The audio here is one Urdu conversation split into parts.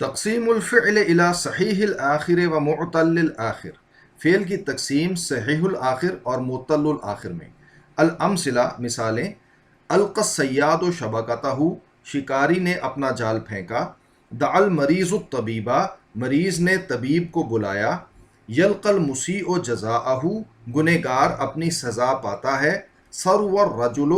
تقسیم الفعل الى صحیح الآخر و معتل الآخر، فعل کی تقسیم صحیح الآخر اور معتل الآخر میں۔ الامثلہ مثالیں، القى الصیاد شبکتہ، شکاری نے اپنا جال پھینکا۔ دعا المریض الطبیبہ، مریض نے طبیب کو بلایا۔ یلقى المسیء جزاءہ، گنہگار اپنی سزا پاتا ہے۔ ثروى الرجل،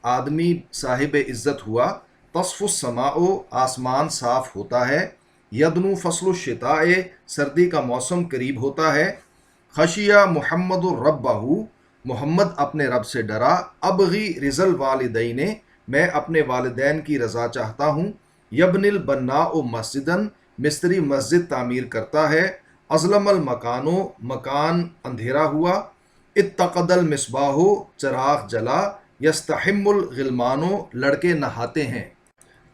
آدمی صاحب عزت ہوا۔ تصف السماء، آسمان صاف ہوتا ہے۔ یدنو فصل الشتاء، سردی کا موسم قریب ہوتا ہے۔ خشیہ محمد ربہ، محمد اپنے رب سے ڈرا۔ ابغی رضا الوالدین، میں اپنے والدین کی رضا چاہتا ہوں۔ یبن البناء مسجدا، مستری مسجد تعمیر کرتا ہے۔ اظلم المکان، مکان اندھیرا ہوا۔ اتقد المصباح، چراغ جلا۔ یستحم الغلمان، لڑکے نہاتے ہیں۔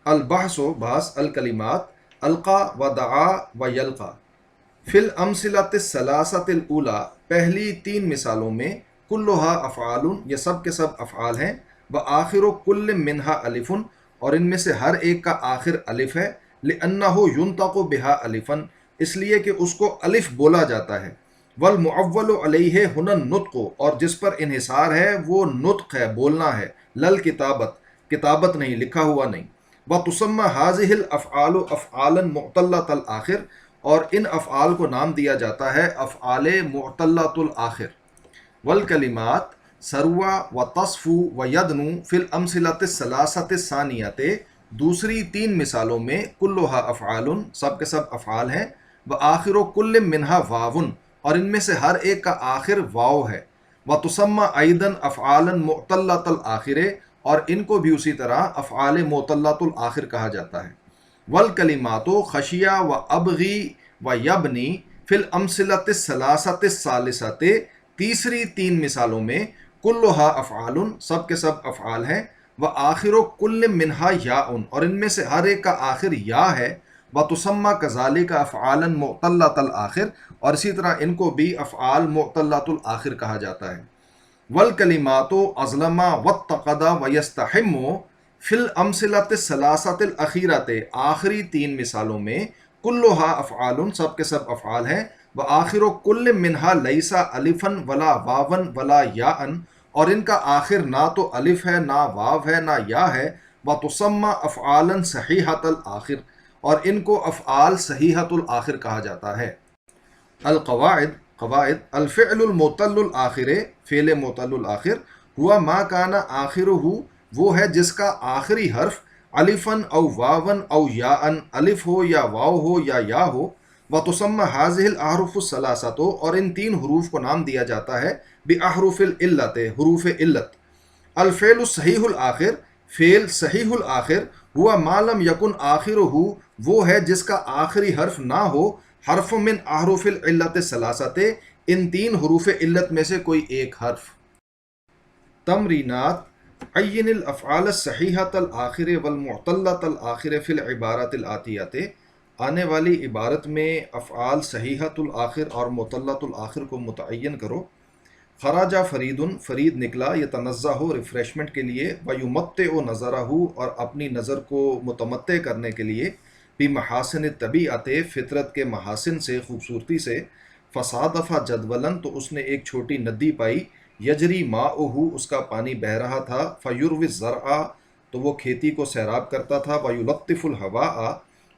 البحث بحث، الکلمات القا و دعا و یلقا۔ فی الامثلۃ الثلاثۃ الاولی، پہلی تین مثالوں میں، کلھا افعال، یہ سب کے سب افعال ہیں۔ وآخر کل منہا الف، اور ان میں سے ہر ایک کا آخر الف ہے۔ لأنہ ینطق بہا الفا، اس لیے کہ اس کو الف بولا جاتا ہے۔ والمعول علیہ ہنا النطق، اور جس پر انحصار ہے وہ نطق ہے، بولنا ہے۔ لل کتابت، کتابت نہیں، لکھا ہوا نہیں۔ وتسمى هذه الافعال افعالا معتلۃ الآخر، اور ان افعال کو نام دیا جاتا ہے افعال معتلۃ الآخر۔ والکلمات سروا و تصف و یدنو فی الامثلۃ الثلاثۃ الثانیۃ، دوسری تین مثالوں میں، کلھا افعال، سب کے سب افعال ہیں۔ وآخر کل منہا واو، اور ان میں سے ہر ایک کا آخر واو ہے۔ وتسمى ایضا افعالا معتلۃ الآخر، اور ان کو بھی اسی طرح افعال معتلۃ الآخر کہا جاتا ہے۔ والکلمات خشیہ و ابغی و یبنی فی الامثلۃ الثلاثۃ الثالثۃ، تیسری تین مثالوں میں، کلھا افعال، سب کے سب افعال ہیں۔ وآخر کل منہا یاء، اور ان میں سے ہر ایک کا آخر یا ہے۔ وتسمى کذالک افعالا معتلۃ الآخر، اور اسی طرح ان کو بھی افعال معتلۃ الآخر کہا جاتا ہے۔ والکلمات اظلم واتقد ویستحم فی الامثلۃ الثلاثۃ الاخیرۃ، آخری تین مثالوں میں، کلھا افعال، سب کے سب افعال ہیں۔ وآخر کل منہا لیس الفا ولا واوا ولا یاء، اور ان کا آخر نہ تو الف ہے، نہ واو ہے، نہ یا ہے۔ وتسمى افعالا صحیحۃ الآخر، اور ان کو افعال صحیحۃ الآخر کہا جاتا ہے۔ القواعد قواعد، الفعل المعتل الآخر، فعل معتل الآخر، ہوا ما کان آخرہ، وہ ہے جس کا آخری حرف الفا او واوا او یاء، الف ہو یا واو ہو یا یا ہو۔ وتسمى هذه الاحرف الثلاثۃ، اور ان تین حروف کو نام دیا جاتا ہے باحرف العلت، حروف علت۔ الفعل الصحیح الآخر، فعل صحیح الآخر، ہوا ما لم یکن آخرہ، وہ ہے جس کا آخری حرف نہ ہو حرف من احرف العلت الثلاثۃ، ان تین حروف علت میں سے کوئی ایک حرف۔ تمرینات، عین الافعال الصحیحۃ الآخر والمعتلۃ الآخر فی العبارۃ الآتیۃ، آنے والی عبارت میں افعال صحیحۃ الآخر اور معتلۃ الآخر کو متعین کرو۔ خرج فرید، فرید نکلا، یتنزہ، ریفریشمنٹ کے لیے، ویمتع نظرہ، اور اپنی نظر کو متمتع کرنے کے لیے، بمحاسن الطبیعت، فطرت کے محاسن سے، خوبصورتی سے۔ فصادف جدولاً، تو اس نے ایک چھوٹی ندی پائی، یجری ماؤہ، اس کا پانی بہہ رہا تھا۔ فیروی الزرع، تو وہ کھیتی کو سیراب کرتا تھا۔ ویلطف الہواء،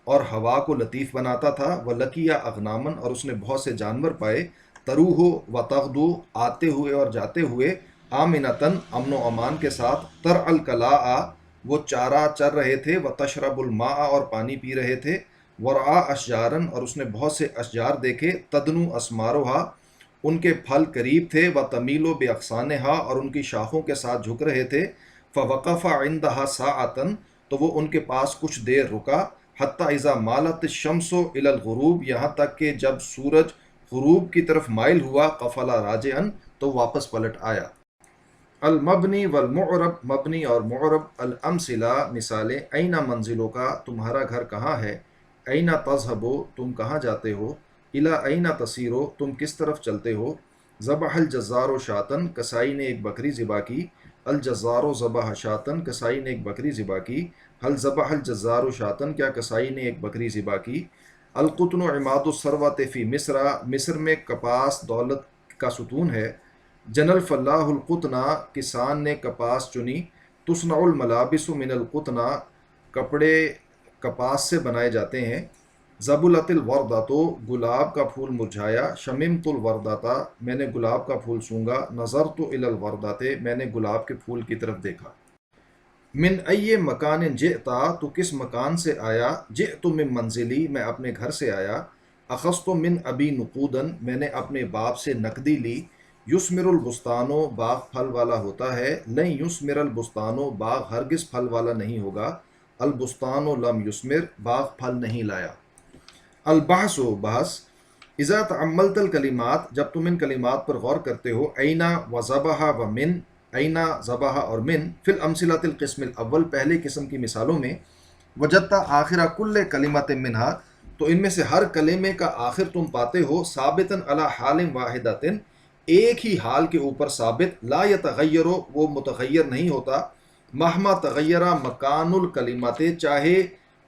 اور ہوا کو لطیف بناتا تھا۔ ولقی اغنامن، اور اس نے بہت سے جانور پائے۔ تروح و تغدو، آتے ہوئے اور جاتے ہوئے۔ آمنتن، امن و امان کے ساتھ۔ ترع الکلاء، وہ چارہ چر رہے تھے۔ وتشرب الماء، اور پانی پی رہے تھے۔ ورعا اشجارن، اور اس نے بہت سے اشجار دیکھے۔ تدنو اسمارها، ان کے پھل قریب تھے۔ وتمیل باغصانها، اور ان کی شاخوں کے ساتھ جھک رہے تھے۔ فوقف عندها ساعۃ، تو وہ ان کے پاس کچھ دیر رکا۔ حتی اذا مالت الشمس الی الغروب، یہاں تک کہ جب سورج غروب کی طرف مائل ہوا۔ قفل راجعا، تو واپس پلٹ آیا۔ المبنی والمعرب، مبنی اور معرب۔ الامثلہ، مثالیں، این منزلوں کا، تمہارا گھر کہاں ہے۔ این تذهب، تم کہاں جاتے ہو۔ الی این تسیر، تم کس طرف چلتے ہو۔ ذبح الجزار شاۃ، کسائی نے ایک بکری ذبح کی۔ الجزار ذبح شاتن، کسائی نے ایک بکری ذبح کی. حل ذبح الجزار شاتن، کیا کسائی نے ایک بکری ذبح کی. القطن عماد الثروت فی مصر، مصر میں کپاس دولت کا ستون ہے. جن الفلاح القطنا، کسان نے کپاس چنی. تصنع الملابس من القطنا، کپڑے کپاس سے بنائے جاتے ہیں. زبلت الوردۃ، گلاب کا پھول مرجھایا. شممت الوردۃ، میں نے گلاب کا پھول سونگا. نظرت الی الوردۃ، میں نے گلاب کے پھول کی طرف دیکھا. من ای مکان جئتا، تو کس مکان سے آیا. جئت من منزلی، میں اپنے گھر سے آیا. اخذت من ابی نقودن، میں نے اپنے باپ سے نقدی لی. یثمر البستان، باغ پھل والا ہوتا ہے. لن یثمر البستان، باغ ہرگز پھل والا نہیں ہوگا. البستان لم یثمر، باغ پھل نہیں لایا. البحث، بحث. اذا تعملت الکلمات، جب تم ان کلمات پر غور کرتے ہو. اینا و ذبح و من، اینا ذبح اور من. فی الامثلۃ القسم الاول، پہلے قسم کی مثالوں میں. وجدتا آخر کل کلمۃ منہا، تو ان میں سے ہر کلمے کا آخر تم پاتے ہو. ثابتاً علی حال واحدۃ، ایک ہی حال کے اوپر ثابت. لا یتغیر، وہ متغیر نہیں ہوتا. مہما تغیر مکان الکلمات، چاہے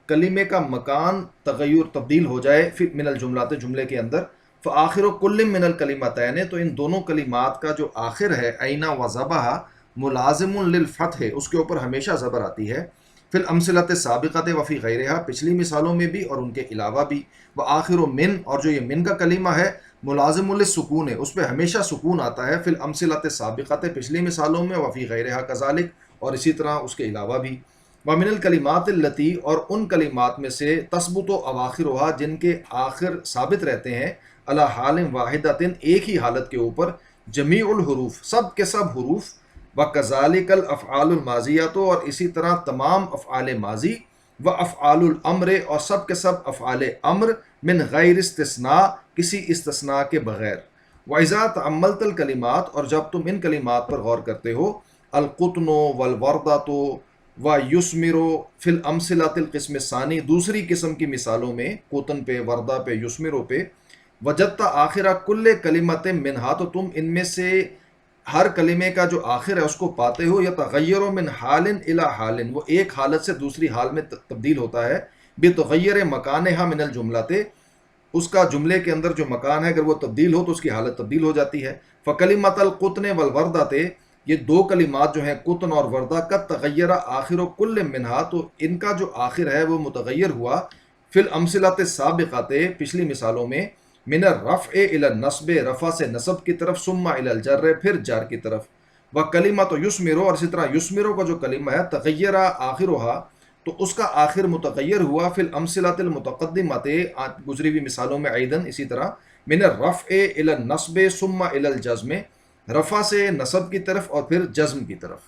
کلمے کا مکان تغیر تبدیل ہو جائے. من الجملات، جملے کے اندر. فآخر کل من الکلمتین، تو ان دونوں کلمات کا جو آخر ہے اینا و ذبح، ملازم للفتح، اس کے اوپر ہمیشہ زبر آتی ہے. فی الامثلۃ السابقۃ و فی غیرہا، پچھلی مثالوں میں بھی اور ان کے علاوہ بھی. وآخر من، اور جو یہ من کا کلمہ ہے ملازم للسکون ہے، اس پہ ہمیشہ سکون آتا ہے. فی الامثلۃ السابقۃ، پچھلی مثالوں میں. و فی غیرہا کذالک، اور اسی طرح اس کے علاوہ بھی. ومن الکلمات التی، اور ان کلمات میں سے. تثبت اواخرها، جن کے آخر ثابت رہتے ہیں. علی حال واحدۃ، ایک ہی حالت کے اوپر. جمیع الحروف، سب کے سب حروف. وکذالک الافعال الماضیۃ، اور اسی طرح تمام افعال ماضی. وافعال الامر، اور سب کے سب افعال امر. من غیر استثناء، کسی استثناء کے بغیر. وَإِذَا تَأَمَّلْتَ الکلمات، اور جب تم ان کلمات پر غور کرتے ہو. القطن والوردۃ ویثمر فی الامثلۃ القسم الثانی، دوسری قسم کی مثالوں میں. قطن پہ، وردہ پہ، یثمرو پہ. وجدت آخر کل کلمت منہا، تو تم ان میں سے ہر کلمے کا جو آخر ہے اس کو پاتے ہو. یتغیر من حال الی حال، وہ ایک حالت سے دوسری حال میں تبدیل ہوتا ہے. بتغیر مکانہا من الجملۃ، اس کا جملے کے اندر جو مکان ہے اگر وہ تبدیل ہو تو اس کی حالت تبدیل ہو جاتی ہے. فکلمۃ القطن والوردۃ، یہ دو کلمات جو ہیں قطن اور وردہ. کا تغیر آخر کل منہا، تو ان کا جو آخر ہے وہ متغیر ہوا. فی الامثلۃ السابقۃ، پچھلی مثالوں میں. من الرفع الی النصب، رفع سے نصب کی طرف. ثم الی الجر، پھر جار کی طرف. وکلمۃ یثمر، اور اسی طرح یثمر کا جو کلمہ ہے. تغیر آخرها، تو اس کا آخر متغیر ہوا. فی الامثلۃ المتقدمۃ، گزری ہوئی مثالوں میں. ایضاً اسی طرح. من الرفع الی النصب ثم الی الجزم، رفع سے نصب کی طرف اور پھر جزم کی طرف.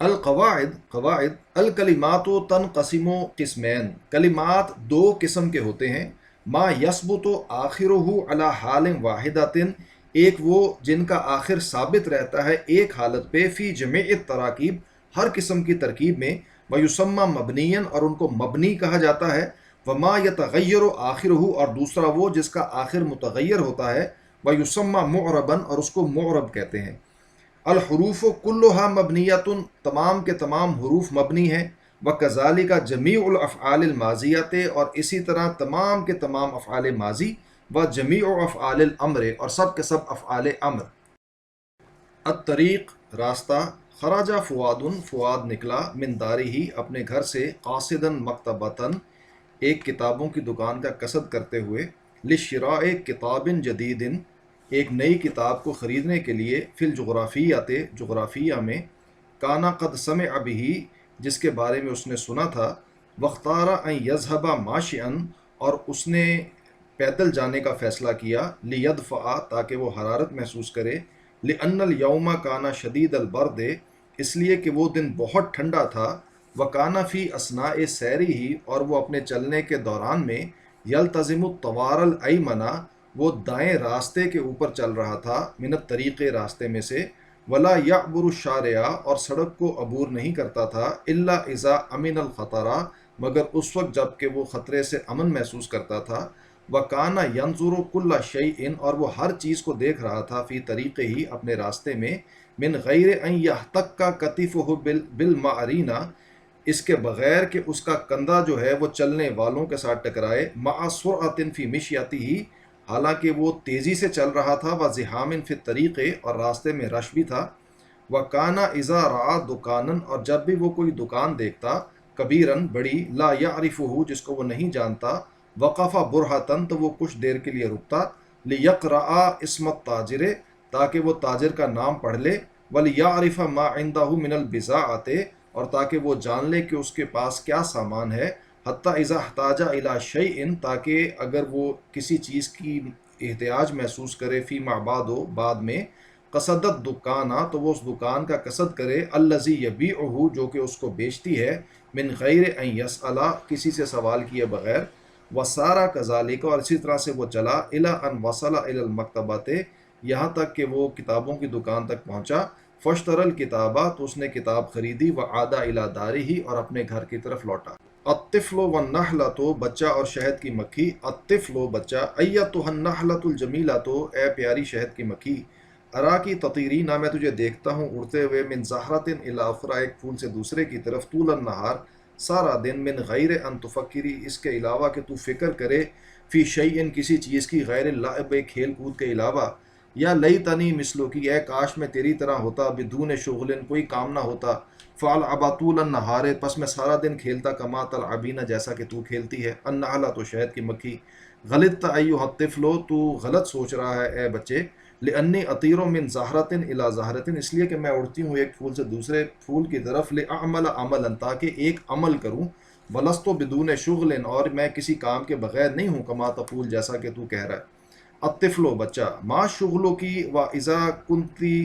القواعد، قواعد. الکلمات تنقسم قسمین، کلمات دو قسم کے ہوتے ہیں. ما یثبت آخرہ علی حال واحدۃ، ایک وہ جن کا آخر ثابت رہتا ہے ایک حالت پہ. فی جمیع التراکیب، ہر قسم کی ترکیب میں. ویسمى مبنیا، اور ان کو مبنی کہا جاتا ہے. وما یتغیر آخرہ، اور دوسرا وہ جس کا آخر متغیر ہوتا ہے. ویسمى معربا، اور اس کو معرب کہتے ہیں. الحروف کلها مبنیۃ، تمام کے تمام حروف مبنی ہیں. وکذالک جمیع الافعال الماضیۃ، اور اسی طرح تمام کے تمام افعال ماضی. وجمیع افعال الامر، اور سب کے سب افعال امر. الطریق، راستہ. خرج فؤاد، فؤاد نکلا. من دارہ، اپنے گھر سے. قاصدا مکتبۃ، ایک کتابوں کی دکان کا قصد کرتے ہوئے. لشراء کتاب جدید، ایک نئی کتاب کو خریدنے کے لیے. فی الجغرافیۃ، جغرافیہ میں. کانا قد سمع بہ، جس کے بارے میں اس نے سنا تھا. واختار ان یذهب ماشیا، اور اس نے پیدل جانے کا فیصلہ کیا. لیدفع، تاکہ وہ حرارت محسوس کرے. لأن اليوم کانا شدید البرد، اس لیے کہ وہ دن بہت ٹھنڈا تھا. وکانا فی اثناء سیرہ، اور وہ اپنے چلنے کے دوران میں. یلتزم الطوار الایمن، وہ دائیں راستے کے اوپر چل رہا تھا. من الطریق، راستے میں سے. ولا یعبر الشارع، اور سڑک کو عبور نہیں کرتا تھا. الا اذا امن الخطر، مگر اس وقت جب کہ وہ خطرے سے امن محسوس کرتا تھا. وَكَانَ يَنْظُرُ كُلَّ شَيْءٍ، اور وہ ہر چیز کو دیکھ رہا تھا. فی طریقے ہی، اپنے راستے میں. من غیر ان یحتک کا کتفہ بالمعرینا، اس کے بغیر کہ اس کا کندھا جو ہے وہ چلنے والوں کے ساتھ ٹکرائے، مع سرعت فی مشیتہ، حالانکہ وہ تیزی سے چل رہا تھا، و زحام فی الطریق، اور راستے میں رش بھی تھا، وکانا اذا رعا دکانن، اور جب بھی وہ کوئی دکان دیکھتا، کبیرن بڑی، لا یعرفہ جس کو وہ نہیں جانتا، وقف برہتن تو وہ کچھ دیر کے لیے رکتا، لیقرأ اسم التاجر، تاکہ وہ تاجر کا نام پڑھ لے، ولیعرف ما عندہ من البضاعۃ، اور تاکہ وہ جان لے کہ اس کے پاس کیا سامان ہے، حتی اذا احتاج الی شیء، تاکہ اگر وہ کسی چیز کی احتیاج محسوس کرے، فیما بعد بعد میں، قصدت دکانہ تو وہ اس دکان کا قصد کرے، الذی یبیعہ جو کہ اس کو بیچتی ہے، من غیر ان یسأل کسی سے سوال کیے بغیر، وسارا کذالک، اور اسی طرح سے وہ چلا، الی ان وصل الی المکتبۃ، یہاں تک کہ وہ کتابوں کی دکان تک پہنچا، فشتر الکتابہ تو اس نے کتاب خریدی، وعاد الی دارہ اور اپنے گھر کی طرف لوٹا۔ الطفل والنحلۃ، بچہ اور شہد کی مکھی، الطفل بچہ، ایتھا النحلۃ الجمیلۃ، اے پیاری شہد کی مکھی، ارا کی تطیری، نہ میں تجھے دیکھتا ہوں اڑتے ہوئے، من زہرۃ الی اخری، ایک پھول سے دوسرے کی طرف، طول النہار سارا دن، من غیر ان تفکری اس کے علاوہ کہ تو فکر کرے، فی شیء کسی چیز کی، غیر اللعب کھیل کود کے علاوہ، یا لیتنی مثلو کی، اے کاش میں تیری طرح ہوتا، بدون شغل کوئی کام نہ ہوتا، فالعب طول النہار پس میں سارا دن کھیلتا، کما تلعبین جیسا کہ تو کھیلتی ہے، النحلہ تو شہد کی مکھی، غلطت ایھا الطفل تو غلط سوچ رہا ہے اے بچے، لانی اطیر من زہرۃ الی زہرۃ اس لیے کہ میں اڑتی ہوں ایک پھول سے دوسرے پھول کی طرف، لاعمل عملا تاکہ ایک عمل کروں، ولست بدون شغل اور میں کسی کام کے بغیر نہیں ہوں، کما تقول جیسا کہ تو کہہ رہا ہے، الطفل بچہ، ما شغلو کی و اذا کنتی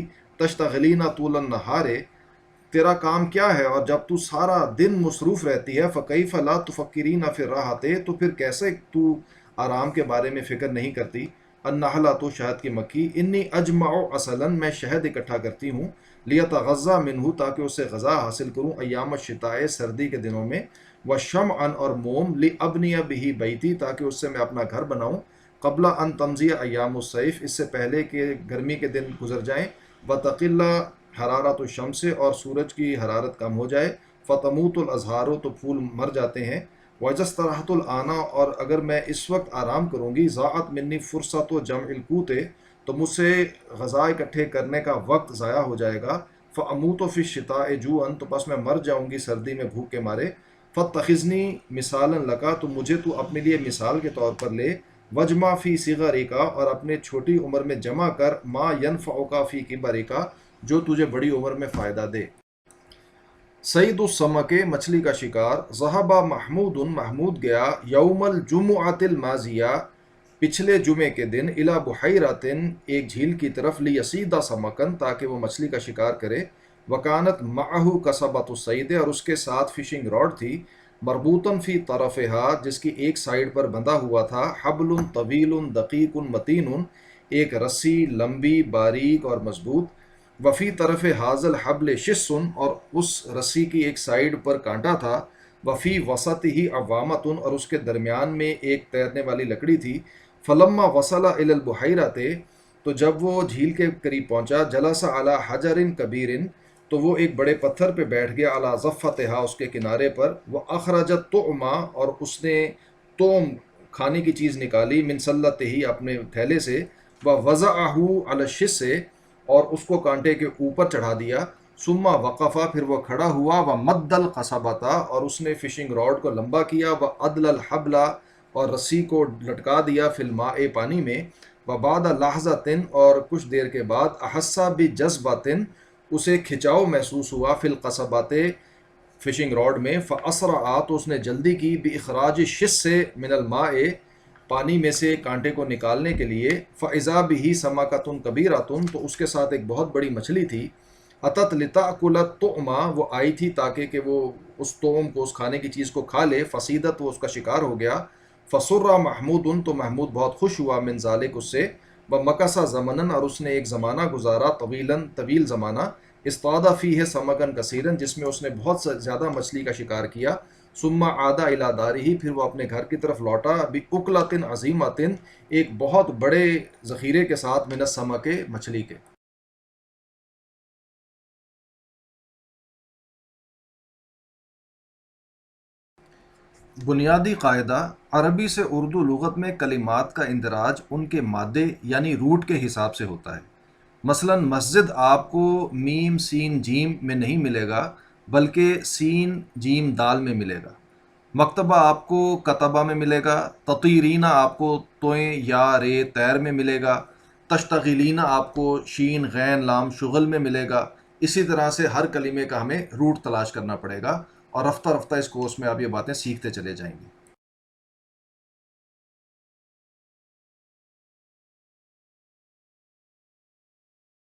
تشتغلین طول النہار، تیرا کام کیا ہے اور جب تو سارا دن مصروف رہتی ہے، فکیف لا تفکرین فی الراحۃ تو پھر کیسے تو آرام کے بارے میں فکر نہیں کرتی، النحلہ تو شہد کی مکھی، انی اجمع عسلا میں شہد اکٹھا کرتی ہوں، لیتغذی منہ تاکہ اس سے غذا حاصل کروں، ایام الشتاء سردی کے دنوں میں، وشمعا اور موم، لابنی بہ بیتی تاکہ اس سے میں اپنا گھر بناؤں، قبل ان تمضی ایام الصیف اس سے پہلے کہ گرمی کے دن گزر جائیں، وتقل حرارت الشمس اور سورج کی حرارت کم ہو جائے، فتموت الازہار تو پھول مر جاتے ہیں، وجسترحت الانا اور اگر میں اس وقت آرام کروں گی، ضاعت منی فرصت و جمع القوت تو مجھ سے غذا اکٹھے کرنے کا وقت ضائع ہو جائے گا، فاموت فی الشتاء جوعا تو پس میں مر جاؤں گی سردی میں بھوک کے مارے، فتخذنی مثالا لکا تو مجھے تو اپنے لیے مثال کے طور پر لے، وجمع فی صغرک اور اپنے چھوٹی عمر میں جمع کر، ما ینفعک فی کبرک جو تجھے بڑی عمر میں فائدہ دے۔ سعید السمک مچھلی کا شکار، ذہب محمود محمود گیا، یوم الجمعۃ الماضیہ پچھلے جمعے کے دن، الی بحیرۃ ایک جھیل کی طرف، لیصید سمکن تاکہ وہ مچھلی کا شکار کرے، وکانت معہ کسبۃ الصید اور اس کے ساتھ فشنگ راڈ تھی، مربوطن فی طرفہا جس کی ایک سائڈ پر بندھا ہوا تھا، حبل طویل دقیق متین ایک رسی لمبی باریک اور مضبوط، وفی طرف حاضل حبل شسن اور اس رسی کی ایک سائیڈ پر کانٹا تھا، وفی وسط ہی عوامتن اور اس کے درمیان میں ایک تیرنے والی لکڑی تھی، فلما وصل الی البحیرۃ تو جب وہ جھیل کے قریب پہنچا، جلس علی حجر کبیر تو وہ ایک بڑے پتھر پہ بیٹھ گیا، علی ضفتھا اس کے کنارے پر، واخرج الطعم اور اس نے توم کھانے کی چیز نکالی، من سلتہ اپنے تھیلے سے، ووضعہ علی الشس اور اس کو کانٹے کے اوپر چڑھا دیا، ثم وقفا پھر وہ کھڑا ہوا، ومد القصبۃ اور اس نے فشنگ راڈ کو لمبا کیا، وادل الحبل اور رسی کو لٹکا دیا، فی الماء پانی میں، وبعد لحظۃ اور کچھ دیر کے بعد، احس بجذبۃ اسے کھچاؤ محسوس ہوا، فی القصبۃ فشنگ راڈ میں، فاسرع تو اس نے جلدی کی، باخراج الشس من الماء پانی میں سے کانٹے کو نکالنے کے لیے، فاذا بہ سمکۃ کبیرۃ تو اس کے ساتھ ایک بہت بڑی مچھلی تھی، اتت لتأکل الطعم وہ آئی تھی تاکہ کہ وہ اس طعم کو اس کھانے کی چیز کو کھا لے، فصیدت وہ اس کا شکار ہو گیا، فسر محمود تو محمود بہت خوش ہوا، من ذالک اس سے، ومکث زمنا اور اس نے ایک زمانہ گزارا، طویل زمانہ، اصطاد فیہ سمکا کثیرا جس میں اس نے بہت زیادہ مچھلی کا شکار کیا، ثم عاد الی دارہ پھر وہ اپنے گھر کی طرف لوٹا، باکلۃ عظیمۃ ایک بہت بڑے ذخیرے کے ساتھ، من السمک مچھلی کے۔ بنیادی قاعدہ: عربی سے اردو لغت میں کلمات کا اندراج ان کے مادے یعنی روٹ کے حساب سے ہوتا ہے۔ مثلا مسجد آپ کو میم سین جیم میں نہیں ملے گا، بلکہ سین جیم دال میں ملے گا۔ مکتبہ آپ کو کتبہ میں ملے گا، تطیرینہ آپ کو توئیں یا رے تیر میں ملے گا، تشتغلینہ آپ کو شین غین لام شغل میں ملے گا۔ اسی طرح سے ہر کلمے کا ہمیں روٹ تلاش کرنا پڑے گا، اور رفتہ رفتہ اس کورس میں آپ یہ باتیں سیکھتے چلے جائیں گے۔